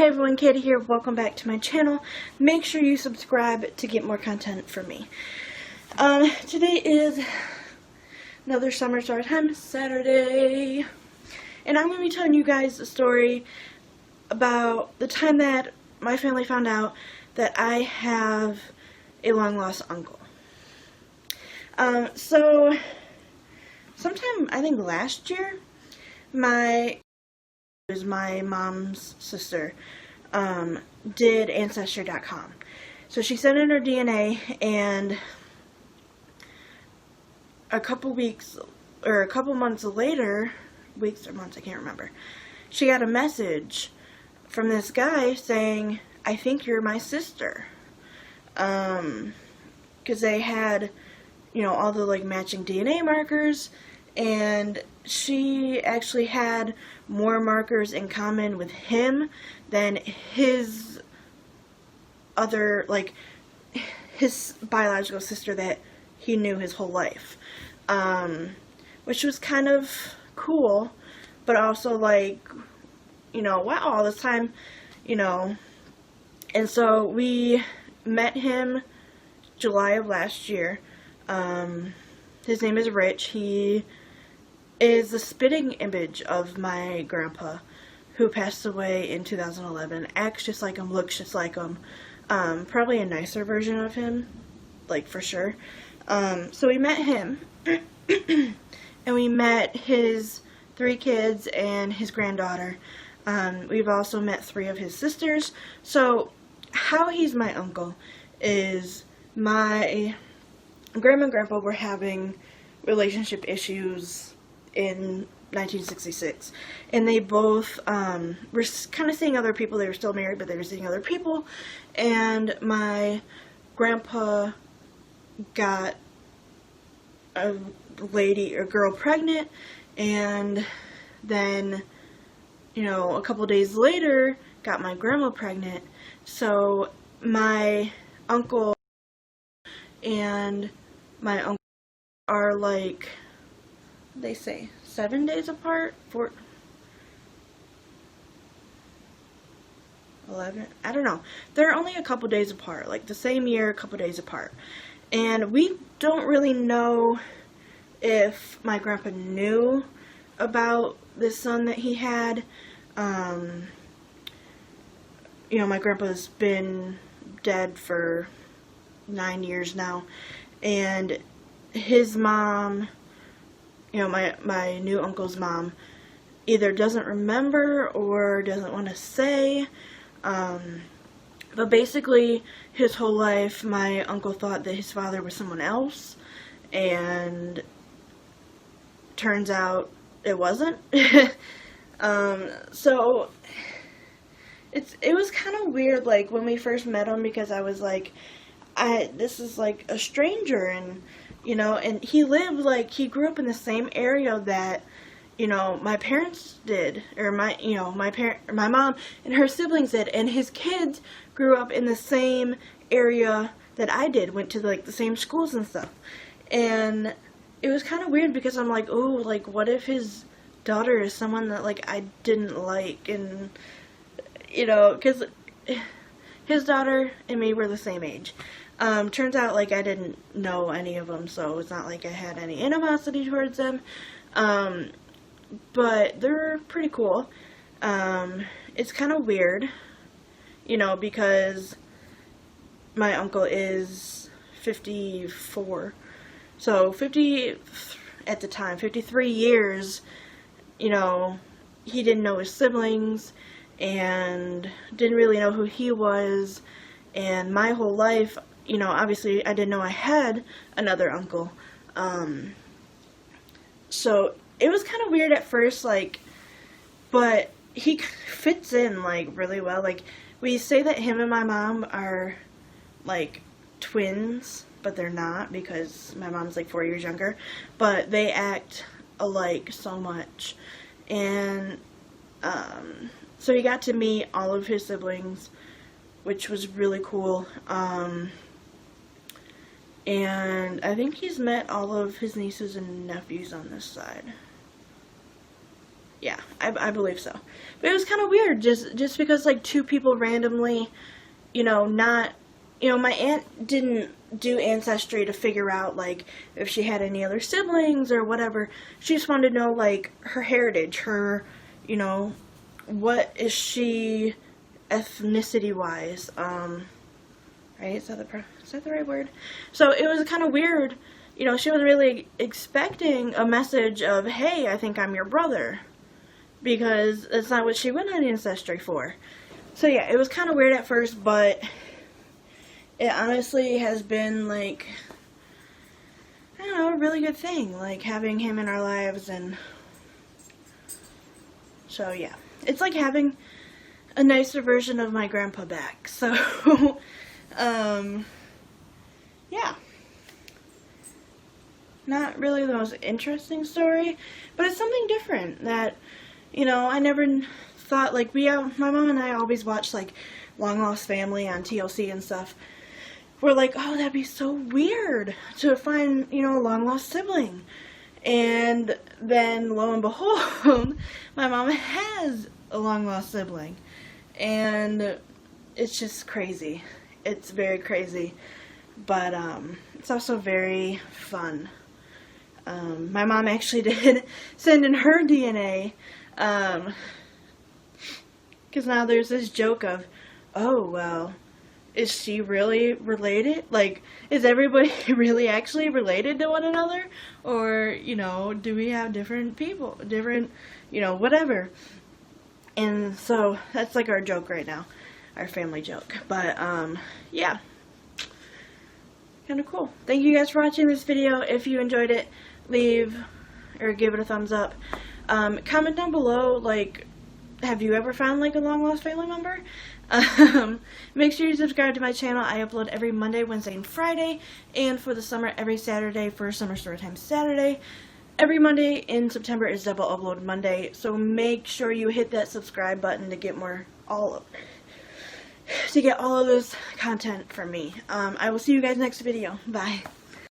everyone, Katie here. Welcome back to my channel. Make sure you subscribe to get more content from me. Today is another summer Storytime Saturday, and I'm going to be telling you guys a story about the time that my family found out that I have a long lost uncle. So sometime I think last year, my mom's sister did Ancestry.com. So she sent in her DNA, and a couple months later, weeks or months, I can't remember, she got a message from this guy saying, "I think you're my sister." Because they had, all the matching DNA markers, and she actually had more markers in common with him than his other, his biological sister that he knew his whole life. Which was kind of cool, but also wow, all this time, And so we met him July of last year. His name is Rich. He is the spitting image of my grandpa, who passed away in 2011. Acts just like him, looks just like him. Probably a nicer version of him, for sure. So we met him, and we met his 3 kids and his granddaughter. We've also met 3 of his sisters. So how he's my uncle is my grandma and grandpa were having relationship issues in 1966, and they both were kind of seeing other people. They were still married, but they were seeing other people, and my grandpa got a girl pregnant, and then a couple days later got my grandma pregnant. So my uncle and my uncle are they say 7 days apart, 11, I don't know. They're only a couple days apart, the same year, a couple days apart. And we don't really know if my grandpa knew about this son that he had. My grandpa's been dead for 9 years now, and his mom, my new uncle's mom, either doesn't remember or doesn't want to say. But basically, his whole life, my uncle thought that his father was someone else, and turns out it wasn't. So it was kind of weird, when we first met him, because I was this is a stranger, and and he lived, he grew up in the same area that, my parents did, or my mom and her siblings did, and his kids grew up in the same area that I did, went to, the same schools and stuff. And it was kind of weird, because I'm oh, what if his daughter is someone that, I didn't like, and, because his daughter and me were the same age. Turns out, I didn't know any of them, so it's not like I had any animosity towards them. But they're pretty cool. It's kind of weird, because my uncle is 54. So 50, at the time, 53 years, he didn't know his siblings, and didn't really know who he was. And my whole life, obviously I didn't know I had another uncle. So it was kind of weird at first, but he fits in, really well. We say that him and my mom are, twins, but they're not, because my mom's, 4 years younger. But they act alike so much. And, so he got to meet all of his siblings, which was really cool. And I think he's met all of his nieces and nephews on this side. Yeah, I believe so. But it was kind of weird, just because, like, two people randomly, you know, not, you know, my aunt didn't do Ancestry to figure out, like, if she had any other siblings or whatever. She just wanted to know, like, her heritage, her, you know, what is she ethnicity-wise, right? Is that the right word? So it was kind of weird. You know, she was really expecting a message of, hey, I think I'm your brother. Because that's not what she went on Ancestry for. So yeah, it was kind of weird at first, but it honestly has been, like, I don't know, a really good thing. Like, having him in our lives, and so yeah. It's like having a nicer version of my grandpa back. So, yeah. Not really the most interesting story, but it's something different that, you know, I never thought, like, my mom and I always watched, like, Long Lost Family on TLC and stuff. We're like, oh, that'd be so weird to find, you know, a long lost sibling. And then, lo and behold, my mom has a long lost sibling. And it's just crazy. It's very crazy. But it's also very fun. My mom actually did send in her DNA. Because now there's this joke of, oh, well, is she really related? Like, is everybody really actually related to one another? Or, you know, do we have different people, different, you know, whatever. And so that's like our joke right now, our family joke. But, yeah, kind of cool. Thank you guys for watching this video. If you enjoyed it, leave or give it a thumbs up. Comment down below, like, have you ever found, like, a long lost family member? Make sure you subscribe to my channel. I upload every Monday, Wednesday, and Friday, and for the summer, every Saturday for Summer Storytime Saturday. Every Monday in September is Double Upload Monday, so make sure you hit that subscribe button to get all of this content from me. I will see you guys next video. Bye.